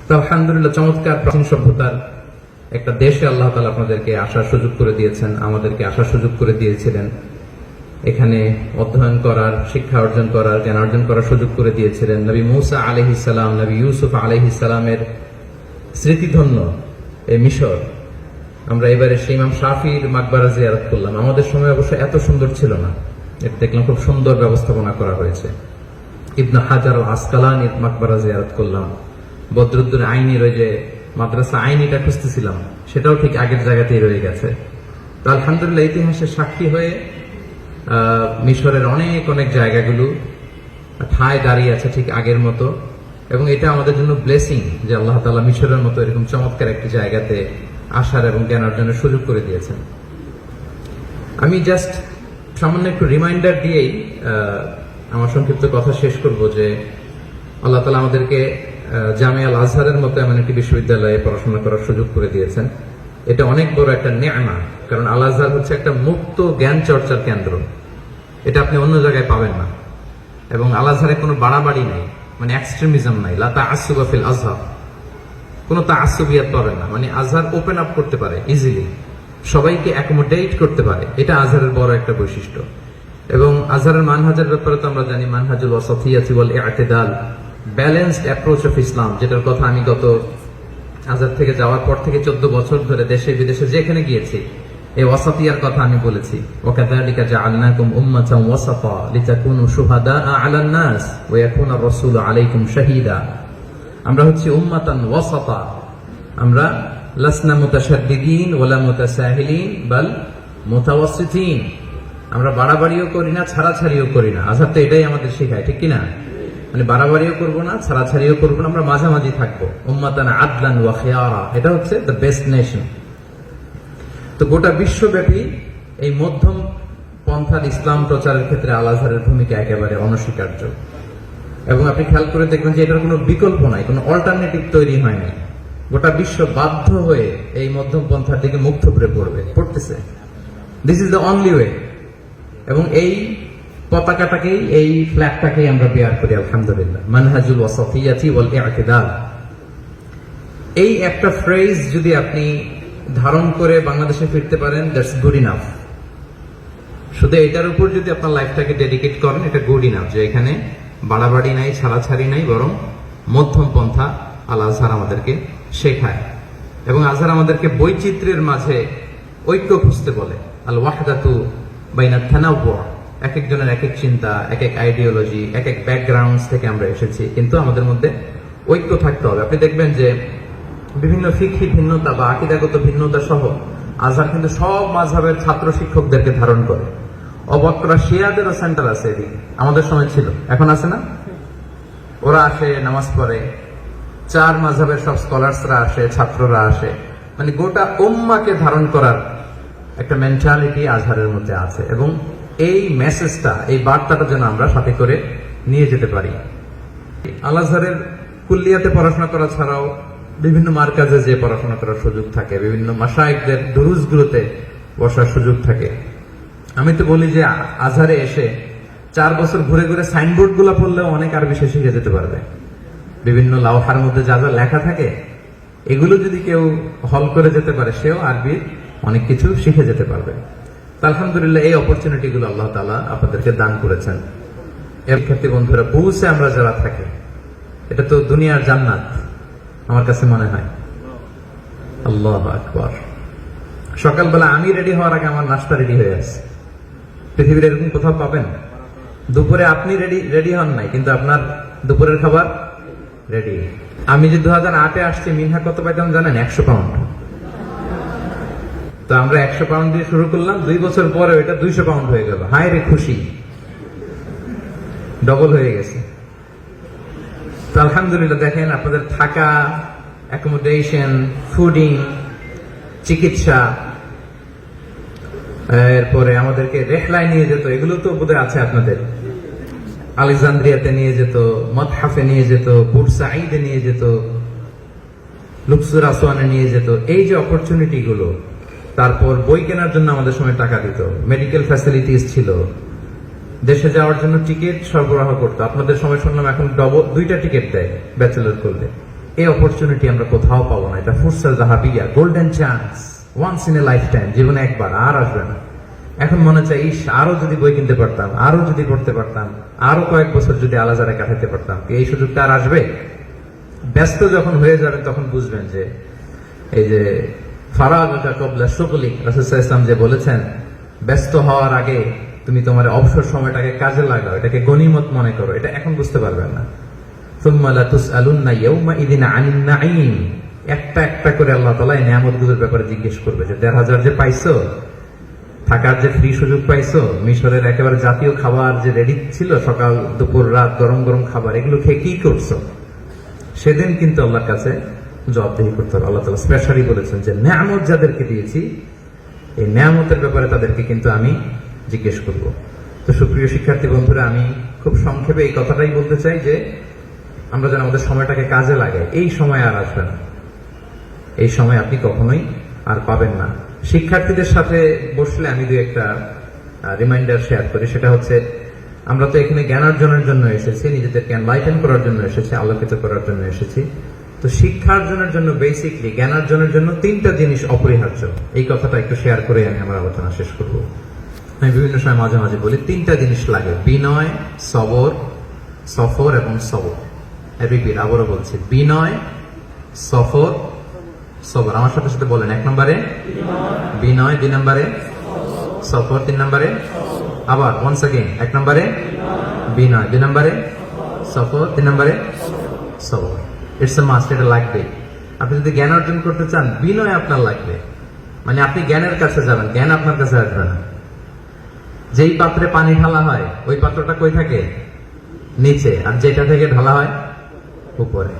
তো আলহামদুলিল্লাহ, চমৎকার প্রাচীন সভ্যতার একটা দেশে আল্লাহ তাআলা আপনাদেরকে আসার সুযোগ করে দিয়েছেন, আমাদেরকে আসার সুযোগ করে দিয়েছিলেন। এখানে অধ্যয়ন করার, শিক্ষা অর্জন করার, জ্ঞান অর্জন করার সুযোগ করে দিয়েছিলেন। নবী মূসা আলাইহিস সালাম, নবী ইউসুফ আলাইহিস সালামের স্মৃতিধন্য এই মিশর, আমরা এবারে সেই ইমাম শাফির মাকবারা জিয়ারত করলাম। আমাদের সময় অবশ্য এত সুন্দর ছিল না, এটা দেখলাম খুব সুন্দর ব্যবস্থাপনা করা হয়েছে। ইবনে হাজার আল আসকালানির মাকবারা জিয়ারত করলাম। বদরুদ্দুর আইনির ওই যে মাদ্রাসা আইনিটা খুঁজতেছিলাম, সেটাও ঠিক আগের জায়গাতেই রয়ে গেছে। তো আলহামদুলিল্লাহ, ইতিহাসের সাক্ষী হয়ে মিশরের অনেক অনেক জায়গাগুলো ঠায় দাঁড়িয়ে আছে ঠিক আগের মতো, এবং এটা আমাদের জন্য ব্লেসিং যে আল্লাহ তাআলা মিশরের মতো এরকম চমৎকার একটি জায়গাতে আসার এবং জ্ঞান অর্জনের সুযোগ করে দিয়েছেন। আমি জাস্ট সামান্য একটু রিমাইন্ডার দিয়েই আমার সংক্ষিপ্ত কথা শেষ করব যে আল্লাহ তাআলা আমাদেরকে জামিয়া আল আজহারের মতো এমন একটি বিশ্ববিদ্যালয়ে পড়াশোনা করার সুযোগ করে দিয়েছেন। এটা অনেক বড় একটা নেয়ামা, কারণ আল আজহার হচ্ছে একটা মুক্ত জ্ঞান চর্চার কেন্দ্র। এটা আপনি অন্য জায়গায় পাবেন না। এবং আল আজহারে কোনো বাড়াবাড়ি নেই, মানে এক্সট্রিমিজম নাই। লা তাআসসুবা ফিল আজহার, কোনো তাআসসুবিয়াত পাবেন না। মানে আজহার ওপেন আপ করতে পারে ইজিলি, সবাইকে অ্যাকোমোডেট করতে পারে, এটা আজহারের বড় একটা বৈশিষ্ট্য। এবং আজহারের মানহাজের ব্যাপারে তো আমরা জানি, মানহাজুল ওয়াসাতিয়্যাতি ওয়াল ই'তিদাল, ব্যালেন্সড অ্যাপ্রোচ অফ ইসলাম, যেটার কথা আমি গত আজহার থেকে যাওয়ার পর থেকে 14 বছর ধরে দেশে বিদেশে যেখানে গিয়েছি এই ওয়াসাতিয়ার কথা আমি বলেছি। ওয়াকাযালিকা জাআলনাকুম উম্মাতান ওয়াসাতা লিতাকুনু শুহাদাআ আলান নাস ওয়া ইয়াকুনা আর-রাসূলু আলাইকুম শাহীদা। আমরা হচ্ছে উম্মাতান ওয়াসাতা, আমরা লাসনা মুতাশাদ্দিদিন ওয়ালা মুতাসাহিলিন বাল মুতাওয়াসসিতিন। আমরা বাড়াবাড়িও করি না, ছাড়াছাড়িও করি না। আজহার তো এটাই আমাদের শেখায়, ঠিক কিনা? মানে বাড়াবাড়িও করবো না, ছাড়াছাড়িও করবো না, আমরা মাঝামাঝি থাকবো। উম্মাতান আদলান ওয়া খিয়ারা, এটা হচ্ছে দ্য বেস্ট নেশন। তো গোটা বিশ্বব্যাপী এই মধ্যম পন্থার ইসলাম প্রচারের ক্ষেত্রে আল আজহারের ভূমিকা একেবারে অনস্বীকার্য। এবং আপনি খেয়াল করে দেখবেন যে এটার কোনো বিকল্প নাই, কোনো অল্টারনেটিভ তৈরি হয়নি। গোটা বিশ্ব বাধ্য হয়ে এই মধ্যম পন্থার দিকে মুখ থুবড়ে পড়তেছে। This is the only way. এবং এই পতাকাটাকেই, এই ফ্ল্যাগটাকেই আমরা বেয়ার করি আলহামদুলিল্লাহ, মানহাজুল ওয়াসাতিয়্যাতি ওয়াল ই'তিদাল। এই একটা ফ্রেজ যদি আপনি ধারণ করে বাংলাদেশে ফিরতে পারেন, দ্যাটস গুড ইনাফ। শুধু এটার উপর যদি আপনার লাইফটাকে ডেডিকেট করেন, এটা গুড ইনাফ, যে এখানে বাড়াবাড়ি নাই, ছাড়াছাড়ি নাই, বরং মধ্যম পন্থা আল আজহার আমাদেরকে শেখায়। এবং আজহার আমাদেরকে বৈচিত্র্যের মাঝে ঐক্য খুঁজতে বলে। আল ওয়াহদাতু বাইনাত তানাওwu, এক একজনের এক এক চিন্তা, এক এক আইডিওলজি, এক এক ব্যাকগ্রাউন্ড থেকে আমরা এসেছি, কিন্তু আমাদের মধ্যে ঐক্য থাকতে হবে। আপনি দেখবেন যে বিভিন্ন ফিকহি ভিন্নতা বা আকীদাগত ভিন্নতা সহ আজহার কিন্তু সব মাযহাবের ছাত্র শিক্ষকদেরকে ধারণ করে। অবক্রা শিয়াদেরও সেন্টার আছে এদিকে, আমাদের সময় ছিল, এখন আছে না? ওরা আসে, নামাজ পড়ে, 4 মাযহাবের সব স্কলার্সরা আসে, ছাত্ররা আসে। মানে গোটা উম্মাকে ধারণ করার একটা মেন্টালিটি আজহারের মধ্যে আছে। এবং এই মেসেজটা, এই বার্তাটা যেন আমরা সাথে করে নিয়ে যেতে পারি। আল আজহারের কুল্লিয়াতে পড়াশোনা করা ছাড়াও বিভিন্ন মারকাজে যে পড়াশোনা করার সুযোগ থাকে, বিভিন্ন মাশায়েখদের দুরুসগুলোতে বসার সুযোগ থাকে। আমি তো বলি যে আজহারে এসে 4 বছর ঘুরে ঘুরে সাইনবোর্ড গুলা পড়লেও অনেক আরবি শিখে যেতে পারবে। বিভিন্ন লাওহার মধ্যে যা যা লেখা থাকে, এগুলো যদি কেউ হল করে যেতে পারে, সেও আরবির অনেক কিছু শিখে যেতে পারবে। আলহামদুলিল্লাহ, এই অপরচুনিটি গুলো আল্লাহ তাআলা আপনাদেরকে দান করেছেন। এর ক্ষেত্রে বন্ধুরা, বুসে আমরা যারা থাকি, এটা তো দুনিয়ার জান্নাত আমার কাছে মনে হয়। আল্লাহু আকবার। সকালবেলা আমি রেডি হওয়ার আগে আমার নাস্তা রেডি হয়ে আছে। পৃথিবীর এরকম কোথাও পাবেন? দুপুরে আপনি রেডি হন নাই, কিন্তু আপনার দুপুরের খাবার রেডি। আমি যে 2008-এ আসছি, মিনহা কত পাইতাম জানেন? 100 পাউন্ড। তো আমরা 100 পাউন্ড দিয়ে শুরু করলাম, 2 বছর পরে এটা 200 পাউন্ড হয়ে গেল। হায় রে খুশি, ডবল হয়ে গেছে। তো আলহামদুলিল্লাহ, দেখেন আপনাদের থাকা, অ্যাকোমোডেশন, ফুডিং, চিকিৎসা, এরপরে আমাদেরকে রেহলায় নিয়ে যেত, এগুলো তো বোধহয় আছে আপনাদের। আলেকজান্দ্রিয়াতে নিয়ে যেত, মতহাফে নিয়ে যেত, বুরসাইদে নিয়ে যেত, লুকসুর আসওয়ানে নিয়ে যেত। এই যে অপরচুনিটি গুলো, তারপর বই কেনার জন্য আমাদের সময় টাকা দিত, মেডিকেল ফ্যাসিলিটিস ছিল, দেশে যাওয়ার জন্য টিকিট সরবরাহ করতো। আপনাদের সময় শুনলাম এখন 2টা টিকিট দেয় ব্যাচেলর করলে। এই অপরচুনিটি আমরা কোথাও পাবো না। এটা ফুরসা জাহাবিয়া, golden chance, once in a lifetime, জীবনে একবার, আর আসবে না। এখন মনে চাই, ইস, আরো যদি বই কিনতে পারতাম, আরো যদি পড়তে পারতাম, আরো কয়েক বছর যদি আলাজারে কাটাতে পারতাম। এই সুযোগটা আর আসবে? ব্যস্ত যখন হয়ে যাবেন তখন বুঝবেন যে এই যে ফারাগা কবলা শুগলিক, রাসূল সাল্লাল্লাহু আলাইহি ওয়াসাল্লাম যে বলেছেন, ব্যস্ত হওয়ার আগে তুমি তোমার অবসর সময়টাকে কাজে লাগাও, এটাকে গনিমত মনে করো। এটা এখন বুঝতে পারবেন না। সুম্মা লা তুসআলুন্না ইয়াওমাইযিন আনিন নাঈম, একটা একটা করে আল্লাহ তাআলা এই নিয়ামতগুলোর ব্যাপারে জিজ্ঞেস করবে যে ১৫০০ যে পাইছো, থাকার যে ফ্রি সুযোগ পাইছো, মিশরের একেবারে জাতীয় খাবার যে রেডি ছিল, সকাল দুপুর রাত গরম গরম খাবার, এগুলো খেয়ে কি করছো? সেদিন কিন্তু আল্লাহর কাছে জবাবদিহি করতে হবে। আল্লাহ তাআলা স্পেশালি বলেছেন যে নিয়ামত যাদেরকে দিয়েছি, এই নিয়ামতের ব্যাপারে তাদেরকে কিন্তু আমি জিজ্ঞেস করব। তো সুপ্রিয় শিক্ষার্থী বন্ধুরা, আমি খুব সংক্ষেপে এই কথাটাই বলতে চাই যে আমরা যেন আমাদের সময়টাকে কাজে লাগাই। এই সময় আর আসবে না, এই সময় আপনি কখনোই আর পাবেন না। শিক্ষার্থীদের সাথে বসলে আমি দুই একটা রিমাইন্ডার শেয়ার করি। সেটা হচ্ছে, আমরা তো এখানে জ্ঞান অর্জনের জন্য এসেছি, নিজেদেরকে এনলাইটেন করার জন্য এসেছি, আলোকিত করার জন্য এসেছি। তো শিক্ষা অর্জনের জন্য, বেসিকলি জ্ঞান অর্জনের জন্য তিনটা জিনিস অপরিহার্য। এই কথাটা একটু শেয়ার করে আমি আমার আলোচনা শেষ করব। আমি বিভিন্ন সময় মাঝে মাঝে বলি, তিনটা জিনিস লাগে: বিনয়, সবর, সফর এবং সবর। রিপিট, আবারও বলছি, বিনয়, সফর, সবর। আমার সাথে সাথে বলেন। 1 নম্বরে বিনয়, 2 নম্বরে সফর, 3 নম্বরে আবার ওয়ান্স अगेन 1 নম্বরে বিনয়, 2 নম্বরে সফর, 3 নম্বরে সবর। ইটস এ মাস্ট, এটা লাগবে। আপনি যদি জ্ঞান অর্জন করতে চান, বিনয় আপনার লাগবে। মানে আপনি জ্ঞানের কাছে যাবেন, জ্ঞান আপনার কাছে আসবে না। যেই পাত্রে পানি ঢালা হয়, ওই পাত্রটা কই থাকে? নিচে। আর যেটা থেকে ঢালা হয়, উপরে।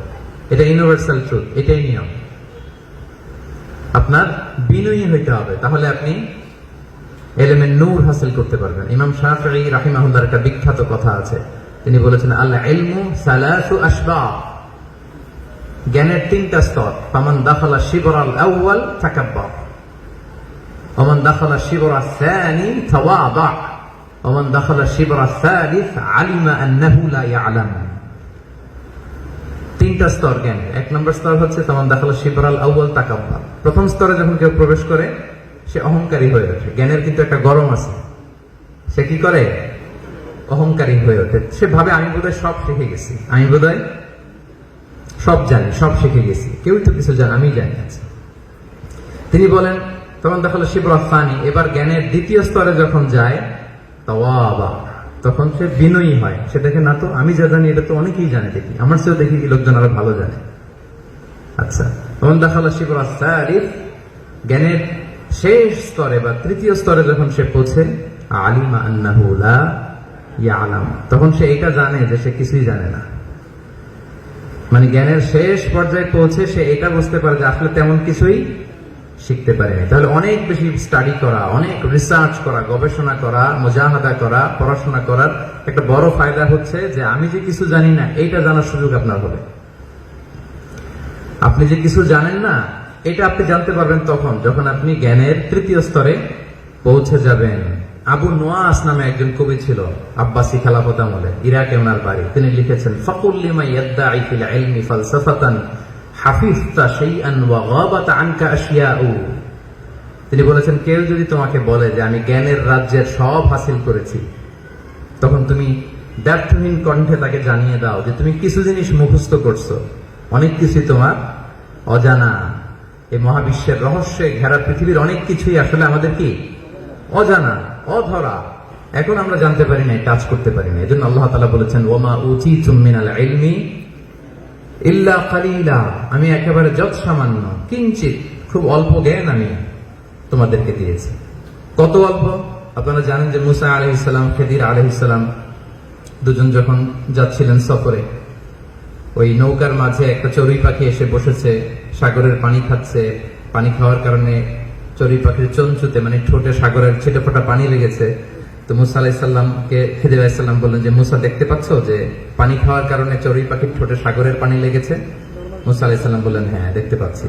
এটা ইউনিভার্সাল ট্রুথ, এটাই নিয়ম। আপনার বিনয়ী হইতে হবে, তাহলে আপনি এলেমের নূর হাসিল করতে পারবেন। ইমাম শাফিঈ রাহিমাহুল্লাহর একটা বিখ্যাত কথা আছে, তিনি বলেছেন, আল ইলমু সালাসু আশবা, জ্ঞানের 3টা স্তর। ফামান দাখালা শিবরাল আউয়াল তাকাব্বার, ওমান দাখালা শিবরাস সানি তাওয়াদা, ওমান দাখালা শিবরাস সালিস আলিমা আন্নাহু লা ইয়ালাম। 3টা স্তর জ্ঞান। 1 নম্বর স্তর হচ্ছে ফামান দাখালা শিবরাল আউয়াল তাকাব্বার। প্রথম স্তরে যখন কেউ প্রবেশ করে, সে অহংকারী হয়ে ওঠে। জ্ঞানের কিন্তু একটা গরম আছে, সে কি করে? অহংকারী হয়ে ওঠে। সে ভাবে, আমি বোধহয় সব শিখে গেছি, আমি বোধহয় সব জানি, সব শিখে গেছি, কেউই তো কিছু জানে, আমি জানি। আছে। তিনি বলেন, তখন দেখালো শিবরাস সানি, এবার জ্ঞানের 2য় স্তরে যখন যায়, তাওয়াবা, তখন সে বিনয়ী হয়। সে দেখে, না তো আমি যা জানি এটা তো অনেকেই জানে, দেখি আমার চেয়েও দেখি লোকজন আরো ভালো জানে। আচ্ছা, তখন দেখালো শিবরাস সালিস, জ্ঞানের শেষ স্তরে বা 3য় স্তরে যখন সে পৌঁছে, আলিমা আন্নাহু লা ইয়ালাম, তখন সে এটা জানে যে সে কিছুই জানে না। মানে জ্ঞানের শেষ পর্যায়ে পৌঁছে সে এটা বুঝতে পারে যে আসলে তেমন কিছুই শিখতে পারেনি। তাহলে অনেক বেশি স্টাডি করা, অনেক রিসার্চ করা, গবেষণা করা, মুজাহাদা করা, পড়াশোনা করার একটা বড় ফায়দা হচ্ছে যে আমি যে কিছু জানি না, এইটা জানার সুযোগ আপনার হবে। আপনি যে কিছু জানেন না, এটা আপনি জানতে পারবেন তখন যখন আপনি জ্ঞানের 3য় স্তরে পৌঁছে যাবেন। আবু নোয়াস নামে একজন কবি ছিল, আব্বাসি খেলাফত আমলে, ইরাকে ওনার বাড়ি। তিনি লিখেছেন, ফাকুল লিমা ইয়াদদাই ফিল ইলমি ফালসাফাতান হাফিজতা শাইআন ওয়া গাবাত আনকা আশিয়াউ। তিনি বলেছেন, কেউ যদি তোমাকে বলে যে আমি জ্ঞানের রাজ্যের সব হাসিল করেছি, তখন তুমি ব্যর্থহীন কণ্ঠে তাকে জানিয়ে দাও যে তুমি কিছু জিনিস মুখস্থ করছো, অনেক কিছুই তোমার অজানা। এই মহাবিশ্বের রহস্যে ঘেরা পৃথিবীর অনেক কিছুই আসলে আমাদের কি অজানা, অধরা। এখন আমরা জানতে পারি না, কাজ করতে পারি না। এজন্য আল্লাহ তাআলা বলেছেন, ওয়ামা উতীতুম মিনাল ইলমি ইল্লা কালিলা, আমি একেবারে যৎ সামান্য, কিঞ্চিত, খুব অল্প জ্ঞান আমি তোমাদেরকে দিয়েছি। কত অল্প? আপনারা জানেন যে মুসা আলাইহিস সালাম, খিদির আলাইহিস সালাম দুজন যখন যাচ্ছিলেন সফরে, ওই নৌকার মাঝে একটা চড়ুই পাখি এসে বসেছে, সাগরের পানি খাচ্ছে। পানি খাওয়ার কারণে চড়ুই পাখির চঞ্চুতে, মানে ঠোঁটে সাগরের ছিটে ফোটা পানি লেগেছে। তো মুসা আলাইহিস সালামকে খিদির আলাইহিস সালাম বললেন যে, মুসা দেখতে পাচ্ছ যে পানি খাওয়ার কারণে চড়ুই পাখির ঠোঁটে সাগরের পানি লেগেছে? মুসা আলাইহিস সালাম বললেন, হ্যাঁ দেখতে পাচ্ছি।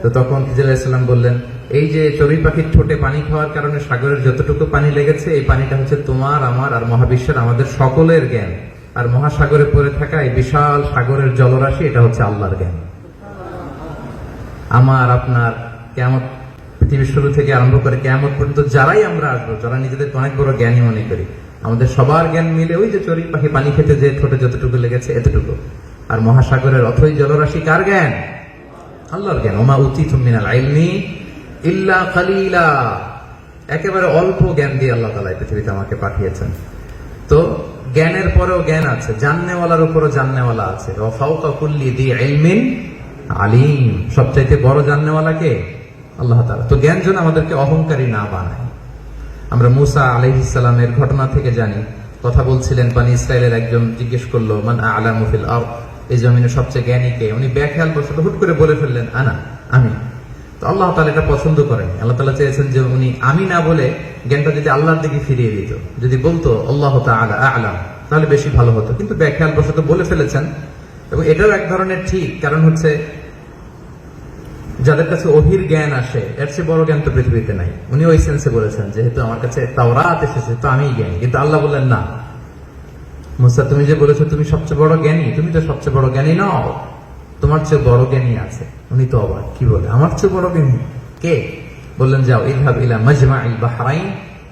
তো তখন খিদির আলাইহিস সালাম বললেন, এই যে চড়ুই পাখির ঠোঁটে পানি খাওয়ার কারণে সাগরের যতটুকু পানি লেগেছে, এই পানিটা হচ্ছে তোমার, আমার আর মহাবিশ্বের আমাদের সকলের জ্ঞান। আর মহাসাগরে পড়ে থাকা এই বিশাল সাগরের জলরাশি, এটা হচ্ছে আল্লাহর জ্ঞান। আমার আপনার কিয়ামত, পৃথিবীর শুরু থেকে আরম্ভ করে কিয়ামত পর্যন্ত যারাই আমরা আসবো, যারা নিজেদেরকে অনেক বড় জ্ঞানী মনে করি, আমাদের সবার জ্ঞান মিলে ওই যে চড়ুই পাখি পানি খেতে যে ঠোঁটে যতটুকু লেগেছে এতটুকু। আর মহাসাগরের অথই জলরাশি কার জ্ঞান? আল্লাহর জ্ঞান। ওমা উতীতুম মিনাল ইলমি ইল্লা কালিলা, একেবারে অল্প জ্ঞান দিয়ে আল্লাহ তাআলা এই পৃথিবীতে আমাকে পাঠিয়েছেন। তো জ্ঞানের পরেও জ্ঞান আছে, জাননেওয়ালার উপরও জাননেওয়ালা আছে। ওয়া ফাওকা কুল্লি যি ইলমিন আলিম, সবচাইতে বড় জাননেওয়ালা কে? আল্লাহ তাআলা। তো জ্ঞান যেন আমাদেরকে অহংকারী না বানায়। আমরা মুসা আলাইহিস সালামের ঘটনা থেকে জানি, কথা বলছিলেন, বনি ইসরাইলের একজন জিজ্ঞেস করলো মান আ'লামু ফিল আরদ, এই জমিনে সবচেয়ে জ্ঞানী কে? উনি বেখেয়াল বশত হুট করে বলে ফেললেন আনা, আমি। তো আল্লাহ তাআলা এটা পছন্দ করেন। আল্লাহ তাআলা চেয়েছেন যে উনি আমি না বলে জ্ঞানটা যদি আল্লাহর দিকে ফিরিয়ে দিত, যদি বলতো আল্লাহ তাআলা আ'লাম, তাহলে বেশি ভালো হতো। কিন্তু বেখেয়াল বশত বলে ফেলেছেন। এবং এটাও এক ধরনের ঠিক, কারণ হচ্ছে যাদের কাছে ওহির জ্ঞান আসে এর চেয়ে বড় জ্ঞান তো পৃথিবীতে নাই। উনি ওই সেন্সে বলেছেন যেহেতু আমার কাছে তাওরাত এসেছে তো আমি জ্ঞানী। কিন্তু আল্লাহ বললেন না, মুসা তুমি যে বলেছো তুমি সবচেয়ে বড় জ্ঞানী, তুমি তো সবচেয়ে বড় জ্ঞানী নও, তোমার চেয়ে বড় জ্ঞানী আছে। উনি তো অবাক, কি বলে আমার চেয়ে বড় জ্ঞানী কে? বললেন যাও ইযহাব ইলা মাজমাইল বাহরাইন,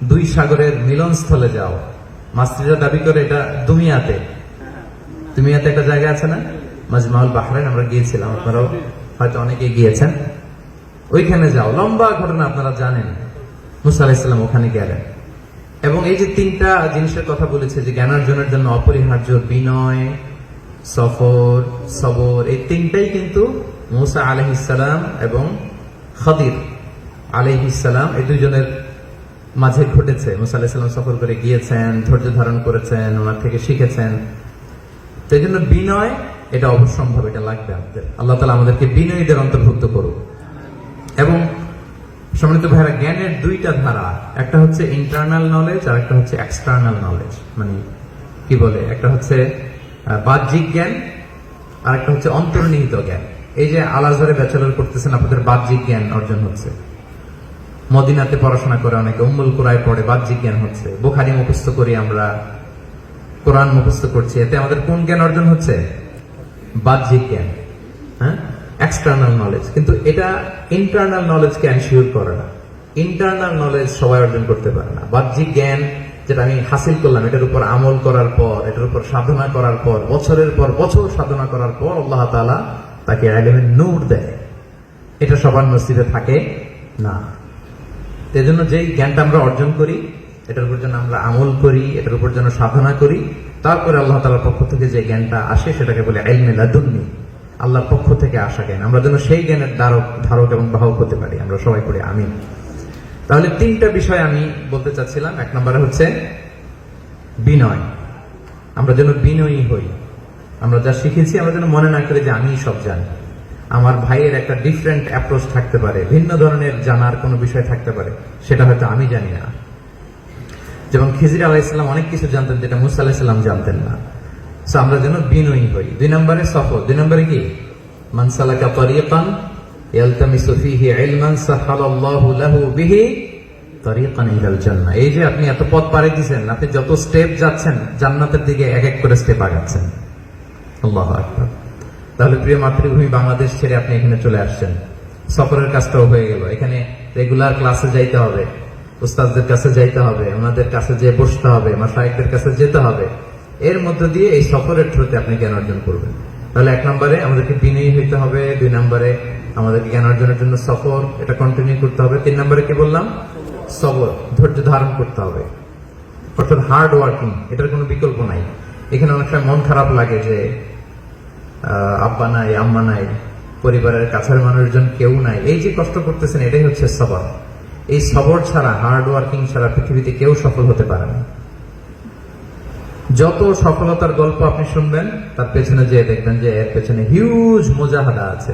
দুই সাগরের মিলনস্থলে যাও। মাসরিরা দাবি করে এটা দুমিয়াতে একটা জায়গা আছে না, মাজমাউল বাহরাইন, আমরা গিয়েছিলাম, আপনারাও হয়তো অনেকে গিয়েছেন। ওইখানে যাও, লম্বা ঘটনা আপনারা জানেন। মুসা আলাইহিস সালাম ওখানে গেলেন এবং এই যে তিনটা জিনিসের কথা বলেছে যে জ্ঞানার্জনের জন্য অপরিহার্য, বিনয়, সফর, সবর, এই তিনটাই কিন্তু মুসা আলাইহিস সালাম এবং খদির আলাইহিস সালাম এই দুইজনের মাঝে ঘটেছে। মুসা আলাইহিস সালাম সফর করে গিয়েছেন, ধৈর্য ধারণ করেছেন, ওনার থেকে শিখেছেন। তো এই জন্য বিনয় এটা অবশ্যম্ভাবী, এটা লাগবে আমাদের। আল্লাহ তাআলা আমাদেরকে বিনয়ীদের অন্তর্ভুক্ত করুক। এবং সম্মানিত ভাইরা, জ্ঞানের দুইটা ধারা, একটা হচ্ছে ইন্টারনাল নলেজ আর একটা হচ্ছে এক্সটার্নাল নলেজ। মানে কি বলে, একটা হচ্ছে বাহ্যিক জ্ঞান আর একটা হচ্ছে অন্তর্নিহিত জ্ঞান। এই যে আল আজহারে ব্যাচেলর করতেছেন, আপনাদের বাহ্যিক জ্ঞান অর্জন হচ্ছে। মদিনাতে পড়াশোনা করে অনেকে, উম্মুল কুরায় পড়ে, বাহ্যিক জ্ঞান হচ্ছে। বুখারী মুখস্থ করি আমরা, কোরআন মুখস্থ করছি, এতে আমাদের কোন জ্ঞান অর্জন হচ্ছে? বাহ্যিক জ্ঞান, হ্যাঁ, এক্সটার্নাল নলেজ। কিন্তু এটা ইন্টারনাল নলেজকে এনশিওর করে না। ইন্টারনাল নলেজ সবাই অর্জন করতে পারে না। বাহ্যিক জ্ঞান যেটা আমি হাসিল করলাম, এটার উপর আমল করার পর, এটার উপর সাধনা করার পর, বছরের পর বছর সাধনা করার পর আল্লাহ তাআলা তাকে ইলমের নূর দেয়। এটা সবার নসিবে থাকে না। এজন্য যেই জ্ঞানটা আমরা অর্জন করি, এটার উপর যেন আমরা আমল করি, এটার উপর যেন সাধনা করি, তারপরে আল্লাহ তাআলার পক্ষ থেকে যে জ্ঞানটা আসে সেটাকে বলে ইলমে লাদুন্নি, আল্লাহর পক্ষ থেকে আসা জ্ঞান। আমরা যেন সেই জ্ঞানের ধারক এবং বাহক হতে পারি। আমরা সবাই পড়ি আমিন। তাহলে তিনটা বিষয় আমি বলতে চাচ্ছিলাম। এক নম্বরে হচ্ছে বিনয়, আমরা যেন বিনয়ী হই। আমরা যা শিখেছি আমরা যেন মনে না করি যে আমি সব জানি। আমার ভাইয়ের একটা ডিফারেন্ট অ্যাপ্রোচ থাকতে পারে, ভিন্ন ধরনের জানার কোনো বিষয় থাকতে পারে, সেটা হয়তো আমি জানি না। যেমন খিজির আলাইহিস সালাম অনেক কিছু জানতেন যেটা মুসা আলাইহিস সালাম জানতেন না। সো আমরা যেন বিনয়ী হই। দুই নম্বরে সফর। দুই নম্বরে কি? মান সালাকা তারিকান ইয়ালতামিসু ফীহি ইলমান সাহালাল্লাহু লাহু বিহি তারিকান ইলাল জান্নাহ। এই যে আপনি এত পথ পাড়ি দিয়েছেন, আপনি যত স্টেপ যাচ্ছেন জান্নাতের দিকে এক এক করে স্টেপ আগাচ্ছেন। আল্লাহু আকবার। তাহলে প্রিয় মাতৃভূমি বাংলাদেশ ছেড়ে আপনি এখানে চলে আসছেন, সফরের কাজটাও হয়ে গেল। এখানে রেগুলার ক্লাসে যাইতে হবে, উস্তাদদের কাছে যাইতে হবে, ওনাদের কাছে যেয়ে বসতে হবে, মাশায়েখদের কাছে যেতে হবে। এর মধ্য দিয়ে এই সফরের থ্রুতে আপনি জ্ঞান অর্জন করবেন। তাহলে এক নম্বরে আমাদেরকে বিনয়ী হইতে হবে, দুই নম্বরে আমাদেরকে জ্ঞান অর্জনের জন্য সফর, এটা কন্টিনিউ করতে হবে। তিন নম্বরে কি বললাম? সবর, ধৈর্য ধারণ করতে হবে, অর্থাৎ হার্ড ওয়ার্কিং। এটার কোনো বিকল্প নাই। এখানে অনেক সময় মন খারাপ লাগে যে আব্বা নাই, আম্মা নাই, পরিবারের কাছের মানুষজন কেউ নাই। এই যে কষ্ট করতেছেন, এটাই হচ্ছে সবর। এই সবর ছাড়া, হার্ড ওয়ার্কিং ছাড়া পৃথিবীতে কেউ সফল হতে পারে না। যত সফলতার গল্প আপনি শুনবেন, তার পেছনে যে দেখবেন যে এর পেছনে হিউজ মুজাহাদা আছে,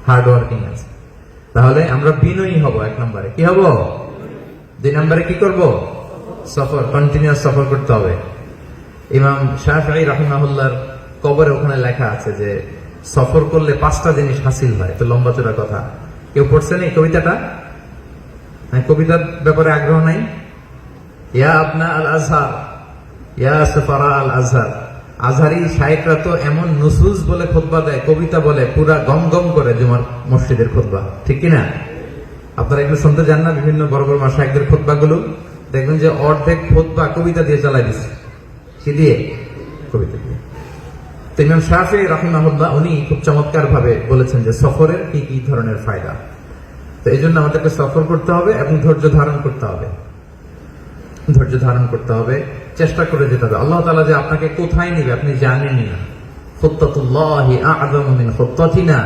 হার্ড ওয়ার্কিং আছে। তাহলে আমরা বিনয়ী হব এক নম্বরে। কি হব? দুই নম্বরে কি করব? সফর, কন্টিনিউয়াস সফর করতে হবে। ইমাম শাফিঈ রাহিমাহুল্লাহর কবরে ওখানে লেখা আছে যে সফর করলে 5টা জিনিস হাসিল হয়। তো লম্বা চড়া কথা, কেউ পড়ছেন এই কবিতাটা? কবিতার ব্যাপারে আগ্রহ নাই? ইয়া আবনা আল আজহার, ইয়া সুফারা আল আজহার, আজহারি শায়েখরা তো এমন নুসুজ বলে খুতবা দেয়, কবিতা বলে, পুরা গম গম করে জুমার মসজিদের খুতবা, ঠিক কিনা? আপনারা এগুলো শুনতে যান না? বিভিন্ন বড় বড় মাশায়েখদের খুতবাগুলো দেখবেন যে অর্ধেক খুতবা কবিতা দিয়ে চালাই দিচ্ছে। কি দিয়ে? কবিতা দিয়ে। তো ইমাম শাফিঈ রাহিমাহুল্লাহ উনি খুব চমৎকার ভাবে বলেছেন যে সফরের কি কি ধরনের ফায়দা। তো এই জন্য আমাদেরকে সফর করতে হবে এবং ধৈর্য ধারণ করতে হবে। ধৈর্য ধারণ করতে হবে, চেষ্টা করে যেতে হবে। আল্লাহ তাআলা যে আপনাকে কোথায় নিবে আপনি জানেনই না। খুত্তাতুল্লাহি আ'যামু মিন খুত্তাতিনা,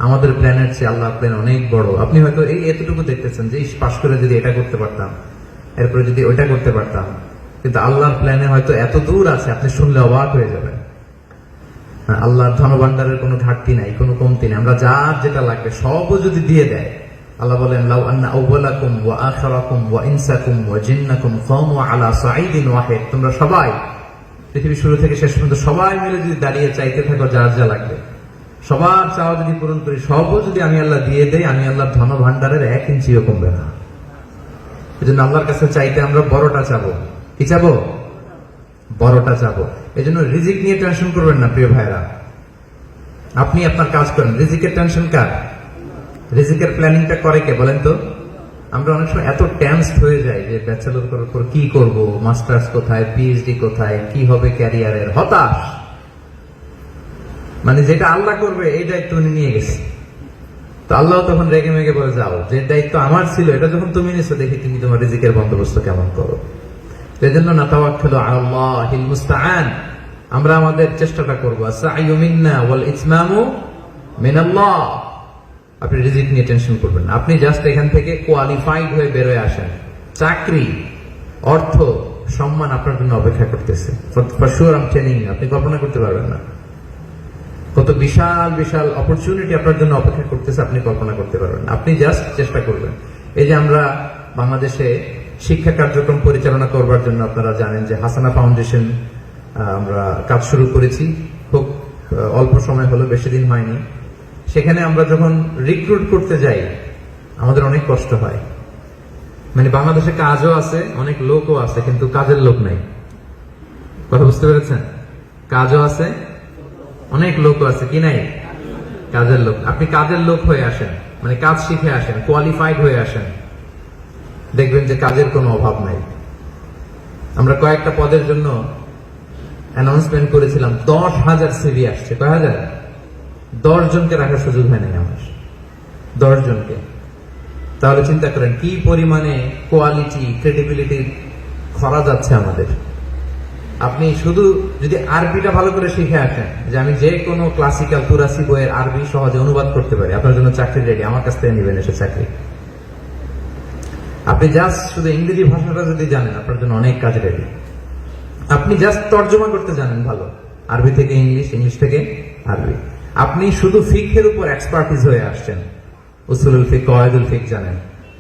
আমাদের প্ল্যানের চেয়ে আল্লাহর প্ল্যান অনেক বড়। আপনি হয়তো এই এতটুকু দেখতেছেন যে পাশ করে যদি এটা করতে পারতাম, এরপরে যদি ওইটা করতে পারতাম, কিন্তু আল্লাহর প্ল্যানে হয়তো এত দূর আছে আপনি শুনলে অবাক হয়ে যাবেন। আল্লাহর ধনভাণ্ডারের কোনো ঘাটতি নাই, কোনো কমতি নেই। আমরা যার যেটা লাগবে সবও যদি দিয়ে দেয়, আল্লাহ বলেন লাউ আন্না আউওয়ালাকুম ওয়া আখিরাকুম ওয়া ইনসাকুম ওয়া জিন্নাকুম কামু আলা সাঈদিন ওয়াহিদ, তোমরা সবাই পৃথিবীর শুরু থেকে শেষ পর্যন্ত সবাই মিলে যদি দাঁড়িয়ে চাইতে থাকো যার যা লাগবে, সবার চাওয়া যদি পূরণ করি, সবও যদি আমি আল্লাহ দিয়ে দেই, আমি আল্লাহর ধনভাণ্ডারের 1 ইঞ্চিও কমবে না। এজন্য আল্লাহর কাছে চাইতে আমরা বড়টা চাবো। কি চাবো? বড়টা চাবো। এজন্য রিজিক নিয়ে টেনশন করবেন না প্রিয় ভাইরা। আপনি আপনার কাজ করেন, রিজিকের টেনশন কার? রিজিকের প্ল্যানিংটা করে কে বলেন তো? আমরা অনেক সময় এত টেনসড হয়ে যাই যে ব্যাচেলর করার পর কি করব, মাস্টার্স কোথায়, পিএইচডি কোথায়, কি হবে ক্যারিয়ারের, হতাশ। মানে যেটা আল্লাহ করবে এই দায়িত্ব উনি নিয়ে গেছে। তো আল্লাহ তখন রেগে মেগে বলে যাও, যে দায়িত্ব আমার ছিল এটা যখন তুমি নিছো, দেখি তুমি তোমার রিজিকের বন্দোবস্ত কেমন করো। এজন্য নাতাওয়াক্কালু আলাল্লাহিল মুস্তাআন, আমরা আমাদের চেষ্টাটা করব। আস-সা'য়ু মিন্না ওয়াল ইতমামু মিনাল্লাহ। আপনি রিজিক নিয়ে টেনশন করবেন না। আপনি জাস্ট এখান থেকে কোয়ালিফাইড হয়ে বের হয়ে আসেন। চাকরি, অর্থ, সম্মান আপনার জন্য অপেক্ষা করতেছে। For sure I am telling you, আপনি কল্পনা করতে পারবেন না কত বিশাল বিশাল অপরচুনিটি আপনার জন্য অপেক্ষা করতেছে, আপনি কল্পনা করতে পারবেন না। আপনি জাস্ট চেষ্টা করবেন। এই যে আমরা বাংলাদেশে শিক্ষা কার্যক্রম পরিচালনা করবার জন্য আপনারা জানেন যে হাসানা ফাউন্ডেশন আমরা কাজ শুরু করেছি। খুব অল্প সময় হলো, বেশি দিন হয়নি। সেখানে আমরা যখন রিক্রুট করতে যাই আমাদের অনেক কষ্ট হয়। মানে বাংলাদেশে কাজও আছে, অনেক লোকও আছে, কিন্তু কাজের লোক নাই। কথা বুঝতে পেরেছেন? কাজও আছে, অনেক লোকও আছে, কি নাই? কাজের লোক। আপনি কাজের লোক হয়ে আসেন, মানে কাজ শিখে আসেন, কোয়ালিফাইড হয়ে আসেন, দেখবেন যে কাজের কোনো অভাব নাই। আমরা কয়েকটা পদের জন্য অ্যানাউন্সমেন্ট করেছিলাম, 10,000 সিভি আসছে। কয় হাজার? 10 জনকে রাখার সুযোগ হয় নাই আমার, 10 জনকে। তাহলে চিন্তা করেন কি পরিমাণে কোয়ালিটি, ক্রেডিবিলিটি খরা যাচ্ছে আমাদের। আপনি শুধু যদি আরবিটা ভালো করে শিখে আসেন, যে আমি যে কোনো ক্লাসিক্যাল তুরাসি বইয়ের আরবি সহজে অনুবাদ করতে পারি, আপনার জন্য চাকরি রেডি, আমার কাছ থেকে নেবেন এসে চাকরি। আপনি জাস্ট শুধু ইংরেজি ভাষাটা যদি জানেন, আপনার জন্য অনেক কাজ রেডি। আপনি জাস্ট তর্জমা করতে জানেন ভালো, আরবি থেকে ইংলিশ, ইংলিশ থেকে আরবি। আপনি শুধু ফিকহের উপর এক্সপার্টিস হয়ে আসছেন, উসুলুল ফিক, কওয়াইদুল ফিক জানেন,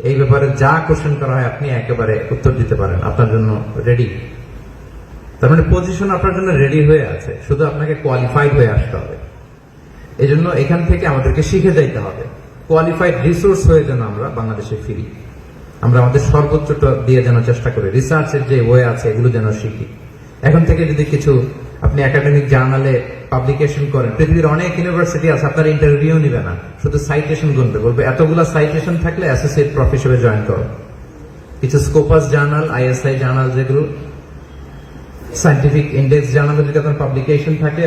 এই ব্যাপারে যা কোশ্চেন করা হয় আপনি একেবারে উত্তর দিতে পারেন, আপনার জন্য রেডি। তার মানে পজিশন আপনার জন্য রেডি হয়ে আছে, শুধু আপনাকে কোয়ালিফাইড হয়ে আসতে হবে। এই জন্য এখান থেকে আমাদেরকে শিখে যাইতে হবে, কোয়ালিফাইড রিসোর্স হয়ে যেন আমরা বাংলাদেশে ফিরি। আমরা আমাদের সর্বোচ্চটা দিয়ে যেন চেষ্টা করি, রিসার্চের যে ওয়ে আছে এগুলো যেন শিখি। এখন থেকে যদি কিছু আপনি একাডেমিক জার্নালে পাবলিকেশন করেন, পৃথিবীর অনেক ইউনিভার্সিটি আছে, আপনার ইন্টারভিউ নিবে না, শুধু সাইটেশন গুনবে, বলবে এতগুলা সাইটেশন থাকলে অ্যাসোসিয়েট প্রফ হিসেবে জয়েন করো। কিছু স্কোপাস জার্নাল, আইএসআই জার্নাল, যেগুলো সায়েন্টিফিক ইন্ডেক্স জার্নালে যদি আপনার পাবলিকেশন থাকে,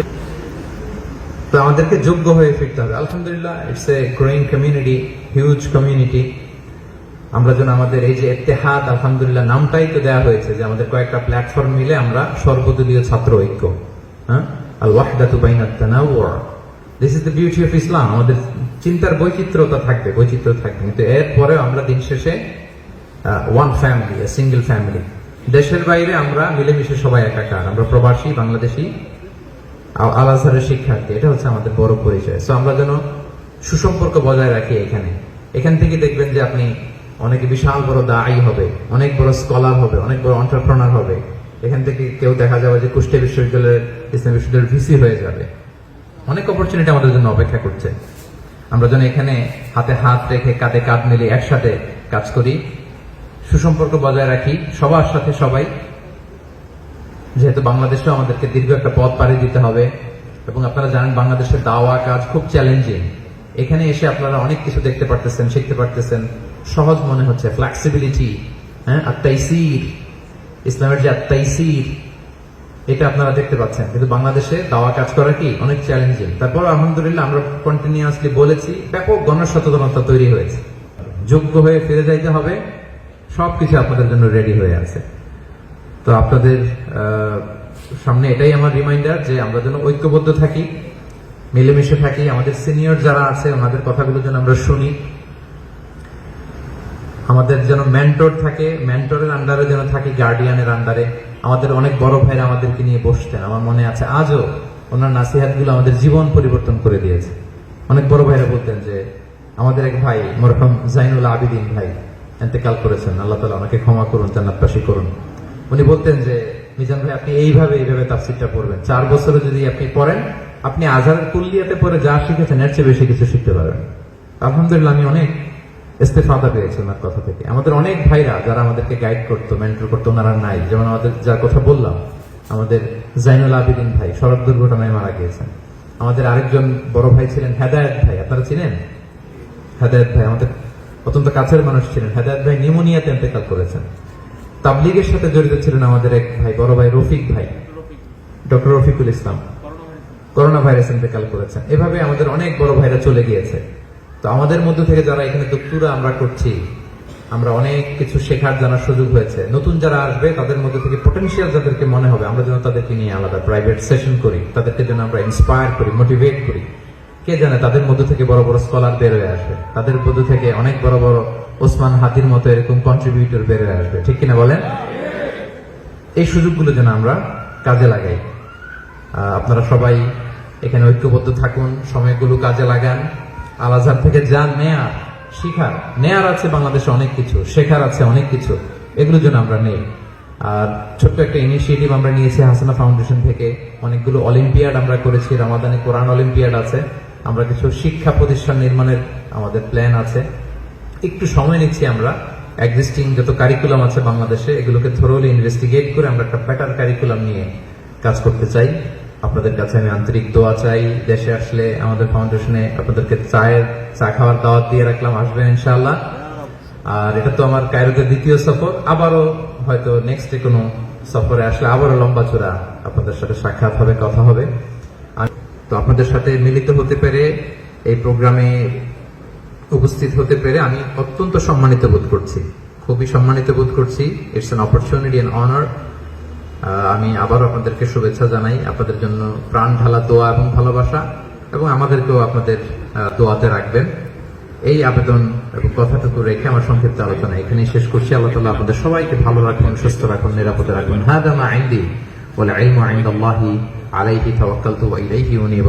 তো আমাদেরকে যোগ্য হয়ে ফিরতে হবে। আলহামদুলিল্লাহ, it's a growing community, huge community. আমরা যেন আমাদের এই যে ইত্তেহাদ, আলহামদুলিল্লাহ নামটাই তো দেওয়া হয়েছে, যে আমাদের কয়েকটা প্ল্যাটফর্ম মিলে আমরা সর্বদলীয় ছাত্র ঐক্য, হ্যাঁ, আল ওয়াহদাতু বাইনাত তানাওয়ু। This is the beauty of Islam. আমাদের চিন্তার বৈচিত্র্যতা থাকবে, বৈচিত্র্য থাকবে, কিন্তু এরপরে আমরা দিন শেষে ওয়ান ফ্যামিলি, সিঙ্গেল ফ্যামিলি। দেশের বাইরে আমরা মিলেমিশে সবাই একাকার, আমরা প্রবাসী, বাংলাদেশি, আল আজহারের শিক্ষার্থী, এটা হচ্ছে আমাদের বড় পরিচয়। সো আমরা যেন সুসম্পর্ক বজায় রাখি এখান থেকে দেখবেন যে আপনি অনেক বিশাল বড় দায়ী হবে, অনেক বড় স্কলার হবে, অনেক বড় এন্টারপ্রেনার হবে। এখান থেকে কেউ দেখা যাবে যে কুষ্টিয়া বিশ্ববিদ্যালয়ের, ইসলামী বিশ্ববিদ্যালয়ের ভিসি হয়ে যাবে। অনেক অপরচুনিটি আমাদের জন্য অপেক্ষা করছে। আমরা যেন এখানে হাতে হাত রেখে, কাঁধে কাঁধ মিলে একসাথে কাজ করি, সুসম্পর্ক বজায় রাখি সবার সাথে, সবাই যেহেতু বাংলাদেশেও আমাদেরকে দীর্ঘ একটা পথ পাড়ি দিতে হবে, এবং আপনারা জানেন বাংলাদেশের দাওয়া কাজ খুব চ্যালেঞ্জিং। এখানে এসে আপনারা অনেক কিছু দেখতে পারতেছেন, শিখতে পারতেছেন, সহজ মনে হচ্ছে, ফ্লেক্সিবিলিটি, হ্যাঁ, আত-তাইসির, ইসলামের যে আত-তাইসির, এটা আপনারা দেখতে পাচ্ছেন। কিন্তু বাংলাদেশে দাওয়া কাজ করা কি অনেক চ্যালেঞ্জিং। তারপর আলহামদুলিল্লাহ আমরা কন্টিনিউয়াসলি বলেছি, ব্যাপক গণসচেতনতা তৈরি হয়েছে। যোগ্য হয়ে ফিরে যাইতে হবে, সবকিছু আপনাদের জন্য রেডি হয়ে আছে। তো আপনাদের সামনে এটাই আমার রিমাইন্ডার যে আমরা যেন ঐক্যবদ্ধ থাকি, মিলেমিশে থাকি, আমাদের সিনিয়র যারা আছে ওনাদের কথাগুলো যেন আমরা শুনি, আমাদের যেন মেন্টর থাকে, মেন্টরের আন্ডারে যেন থাকি, গার্ডিয়ানের আন্ডারে। আমাদের অনেক বড় ভাইরা আমাদেরকে নিয়ে বসতেন, আমার মনে আছে আজও ওনার নাসিহাতগুলো আমাদের জীবন পরিবর্তন করে দিয়েছে। অনেক বড় ভাইরা বলতেন যে, আমাদের এক ভাই মরহুম জাইনুল আবিদিন ভাই ইন্তেকাল করেছেন, আল্লাহ তাআলা ওনাকে ক্ষমা করুন, জান্নাতবাসী করুন। উনি বলতেন যে, মিজান ভাই আপনি এইভাবে তাফসীরটা পড়বেন, 4 বছরে যদি আপনি পড়েন, আপনি আজহারের কুল্লিয়াতে পড়ে যা শিখেছেন এর চেয়ে বেশি কিছু শিখতে পারবেন। আলহামদুলিল্লাহ আমি অনেক ইস্তেফাদা পেয়েছি ওনার কথা থেকে। আমাদের অনেক ভাইরা যারা আমাদেরকে গাইড করতো, মেন্টর করতো, ওনারা নাই। যেমন আমাদের যার কথা বললাম, আমাদের জাইনুল আবিদিন ভাই সড়ক দুর্ঘটনায় মারা গিয়েছেন। আমাদের আরেকজন বড় ভাই ছিলেন হেদায়েত ভাই, আপনারা চিনেন হেদায়েত ভাই? আমাদের অত্যন্ত কাছের মানুষ ছিলেন। হেদায়েত ভাই নিউমোনিয়াতে ইন্তেকাল করেছেন। তাবলীগের সাথে জড়িত ছিলেন আমাদের এক ভাই, বড় ভাই রফিক ভাই, doctor Rafiqul Islam, corona virus ইন্তেকাল করেছেন। এভাবে আমাদের অনেক বড় ভাইরা চলে গিয়েছে। তো আমাদের মধ্যে থেকে যারা এখানে দক্তুরা আমরা করছি, আমরা অনেক কিছু শেখার জানার সুযোগ হয়েছে। নতুন যারা আসবে তাদের মধ্যে থেকে পটেনশিয়াল যাদেরকে মনে হবে, আমরা যেন তাদেরকে নিয়ে আলাদা প্রাইভেট সেশন করি, তাদেরকে যেন আমরা ইন্সপায়ার করি, মোটিভেট করি। কে জানে তাদের মধ্যে থেকে বড় বড় স্কলার বের হয়ে আসবে, তাদের মধ্যে থেকে অনেক বড় বড় ওসমান হাদির মতো এরকম কন্ট্রিবিউটর বের হয়ে আসবে, ঠিক কিনা বলেন? এই সুযোগগুলো যেন আমরা কাজে লাগাই। আপনারা সবাই এখানে ঐক্যবদ্ধ থাকুন, সময়গুলো কাজে লাগান। আল আজহার থেকে যা নেয়ার আছে বাংলাদেশে অনেক কিছু, শেখার আছে অনেক কিছু, এগুলো যেন আমরা নেই। আর ছোট্ট একটা ইনিশিয়েটিভ আমরা নিয়েছি হাসানা ফাউন্ডেশন থেকে, অনেকগুলো অলিম্পিয়াড আমরা করেছি, রমাদানে কোরআন অলিম্পিয়াড আছে, আমরা কিছু শিক্ষা প্রতিষ্ঠান নির্মাণের আমাদের প্ল্যান আছে। একটু সময় নিচ্ছি আমরা, এক্সিস্টিং যত কারিকুলাম আছে বাংলাদেশে এগুলোকে থরোলি ইনভেস্টিগেট করে আমরা একটা বেটার কারিকুলাম নিয়ে কাজ করতে চাই। আপনাদের কাছে আমি আন্তরিক দোয়া চাই। দেশে আসলে আমাদের ফাউন্ডেশনে আপনাদেরকে চা খাওয়ার দাওয়াত দিয়ে রাখলাম, আসবেন ইনশাআল্লাহ। আর এটা তো আমার কায়রোতে দ্বিতীয় সফর, আবারও হয়তো নেক্সট কোনো সফরে আসলে আবারও লম্বা চূড়া আপনাদের সাথে সাক্ষাৎ হবে, কথা হবে। তো আপনাদের সাথে মিলিত হতে পেরে, এই প্রোগ্রামে উপস্থিত হতে পেরে আমি অত্যন্ত সম্মানিত বোধ করছি, খুবই সম্মানিত বোধ করছি। It's an opportunity and honour. আমি আবার আপনাদেরকে শুভেচ্ছা জানাই, আপনাদের জন্য প্রাণ ঢালা দোয়া এবং ভালোবাসা, এবং আমাদেরকেও আপনাদের দোয়াতে রাখবেন, এই আবেদন এবং কথাটুকু রেখে আমার সংক্ষিপ্ত আলোচনা এখানেই শেষ করছি। আল্লাহ তাআলা আপনাদের সবাইকে ভালো রাখুন, সুস্থ রাখুন, নিরাপদে রাখুন। হাদা মা ইনদি ওয়াল ইলমু ইনদাল্লাহি আলাইহি তাওয়াক্কালতু ওয়া ইলাইহি উনীব।